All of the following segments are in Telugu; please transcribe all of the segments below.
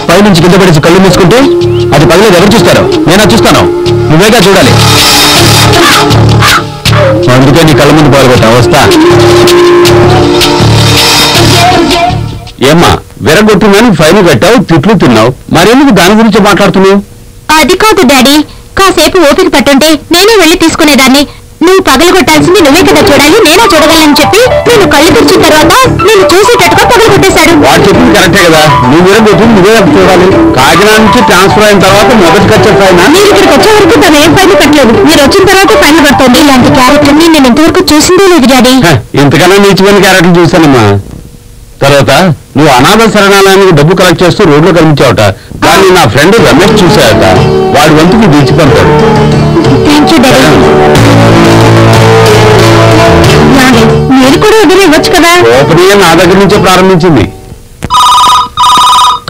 పైనుంచి కింద పడేసి కళ్ళు మూసుకుంటే అది పగిలేదు ఎవరు చూస్తారు? నేనా చూస్తాను, నువ్వేగా చూడాలి. అందుకే నీ కళ్ళ ముందు పాల్గొట్టా. వస్తా. ఏమ్మా విరగొట్టిందని ఫైన్ కట్టావు, తిట్లు తిన్నావు, మరెందుకు దాని గురించి మాట్లాడుతున్నావు? అది కాదు డాడీ, కాసేపు ఓపిక పట్టుంటే నేనే వెళ్ళి తీసుకునేదాన్ని. నువ్వు పగలగొట్టాల్సింది నువ్వే కదా చూడాలి, నేనే చూడగలని చెప్పి నేను కళ్ళు తెచ్చిన తర్వాత నేను చూసేటట్టుగా పగలగొట్టేశాడు. వాడు చెప్పింది కరెక్టే కదా, నువ్వు విరగొట్టింది నువ్వే చూడాలి. కాకినాడ నుంచి ట్రాన్స్ఫర్ అయిన తర్వాత మొదటి ఖర్చు ఫైన్. మీరు ఇక్కడికి వచ్చే వరకు తను ఏం ఫైన్ కట్టలేదు, మీరు వచ్చిన తర్వాత ఫైన్ పడుతుంది. ఇలాంటి క్యారెక్టర్ ని నేను ఇంతవరకు చూసిందే లేదు డాడీ. ఇంతకన్నా నీచమైన క్యారెక్టర్ చూశానమ్మా. తర్వాత నువ్వు అనాథ శరణాలయానికి డబ్బు కలెక్ట్ చేస్తూ రోడ్లో కనిపించావట. దాన్ని నా ఫ్రెండ్ రమేష్ చూశాడట. వాడి వంతుకి దించిపోతాడు. మీరు కూడా వదిలేవచ్చు కదా. ఓపెనింగ్ నా దగ్గర నుంచే ప్రారంభించింది.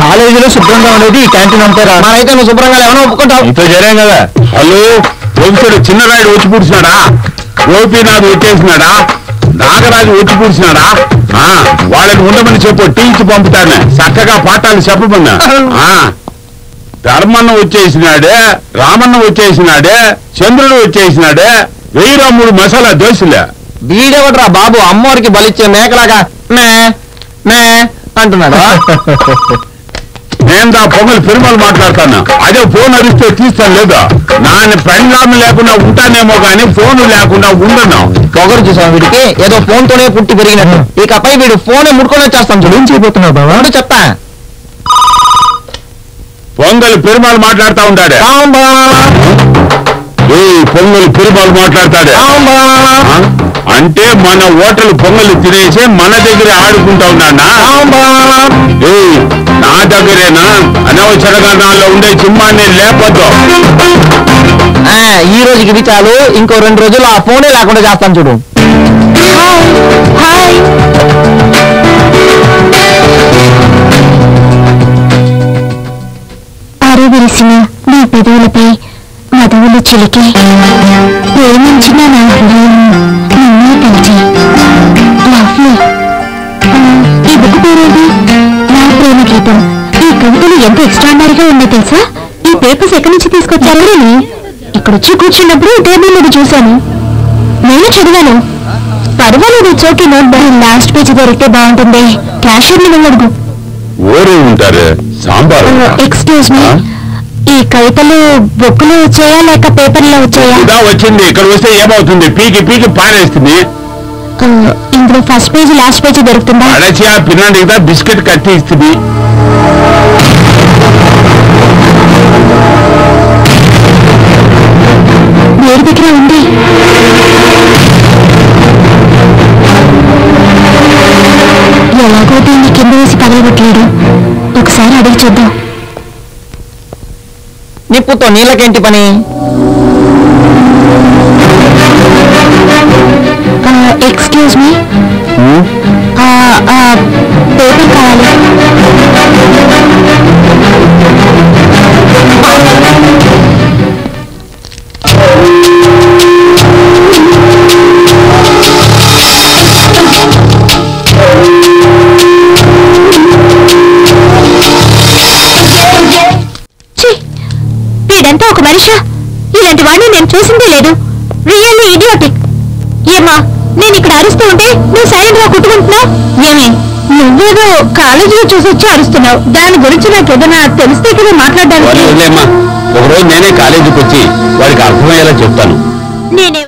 కాలేజీలో శుభ్రంగా ఉండేది ఈ క్యాంటీన్ అంటారా? అయితే నువ్వు శుభ్రంగా ఏమైనా ఒప్పుకుంటావు? ఇంట్లో చేరాం కదా. హలో వంశుడు చిన్న రాయుడు వచ్చి పూడ్చినాడా? గోపీనాథ్ వచ్చేసినాడా? నాగరాజు వచ్చి పూడ్చినాడా? వాళ్ళని ఉండమని చెప్పు, టీ ఇచ్చి పంపుతాను. చక్కగా పాఠాలు చెప్పమన్నా. ధర్మన్న వచ్చేసినాడే, రామన్న వచ్చేసినాడే, చంద్రుడు వచ్చేసినాడే, 1003 మసాలా దోశలే. వీడెవడరా బాబు అమ్మవారికి బలిచ్చే మేకలాగా మే మే అంటున్నాడు. నేను పొంగల్ పెరుమలు మాట్లాడతాను. అదే ఫోన్ అరిస్తే తీస్తాను లేదా? నాని పరిణామం లేకుండా ఉంటానేమో గానీ ఫోన్ లేకుండా ఉండను. పొగరు చూసాం వీడికి, ఏదో ఫోన్ తోనే పుట్టి పెరిగినట్టు. ఇకపై వీడు ఫోనే ముట్టుకొని వచ్చేస్తాం. చూడు ఏం చేయబోతున్నావు బాబా? చెప్తా. పొంగల్ పెరుమలు మాట్లాడుతా ఉంటాడు. పొంగల్ పెరుమలు మాట్లాడతాడు అంటే మన హోటల్ పొంగల్ తినేసి మన దగ్గర ఆడుకుంటా ఉన్నాడా? నా దగ్గరేనా? అనవసరంగా నాలో ఉండే సింహాన్ని లేపొద్దు. ఈ రోజుకి ఇది చాలు, ఇంకో 2 రోజులు ఆ ఫోనే లేకుండా చేస్తాం. చూడు ఆరు విరిసిన నీ పెదవులపై మధువులు చిలికి ప్రేమించిన నా హృదయం నిన్నే కలిసి లవ్లీ. ఈ బుక్ పేరేంటి? నా ప్రేమ గీతం. ఈ కవితలు ఎంత ఎక్స్ట్రాడినరీగా ఉందో తెలుసా? ఈ పేపర్స్ ఎక్కడి నుంచి తీసుకొచ్చారు? ఇక్కడ వచ్చి కూర్చున్నప్పుడు టేబుల్ మీద చూశాను, నేను చదివాను. పర్వాలేదు, చోకి నోట్ బై. లాస్ట్ పేజ్ దొరికితే బాగుంటుంది. క్యాషియర్ని వెళ్ళడుగు. ఎక్స్క్యూజ్ మీ, ఈ కవితలు బుక్లు వచ్చాయా లేక పేపర్లో వచ్చాయా? వచ్చింది. ఇక్కడ వస్తే ఏమవుతుంది? పీకి పీకి పారేస్తుంది. ఇందులో ఫస్ట్ పేజ్ లాస్ట్ పేజ్ దొరుకుతుందా? అడచి ఆ పిల్లాడికి బిస్కెట్ కట్టి ఇస్తుంది. వేడి దగ్గర ఉంది. ఎలాగో దీన్ని కింద వేసి పగలగొట్టలేడు. ఒకసారి అడిగి చూద్దాం. నిప్పుతో నీళ్ళకేంటి పని? ఎక్స్క్యూజ్ మీ, పేపర్ కావాలి. వీడంతా ఒక మనిషా? ఇలాంటి వాడిని నేను చూసిందే లేదు. Really idiotic. ఏమా, నేను ఇక్కడ అరుస్తూ ఉంటే నువ్వు సైలెంట్ గా కుట్టుకుంటున్నావు? ఏమే, నువ్వేదో కాలేజీలో చూసొచ్చి అరుస్తున్నావు. దాని గురించి నాకు ఏదైనా తెలిస్తే కదా మాట్లాడడానికి. ఒకరోజు నేనే కాలేజీకి వచ్చి వాడికి అర్థమయ్యేలా చెప్తాను. నేనే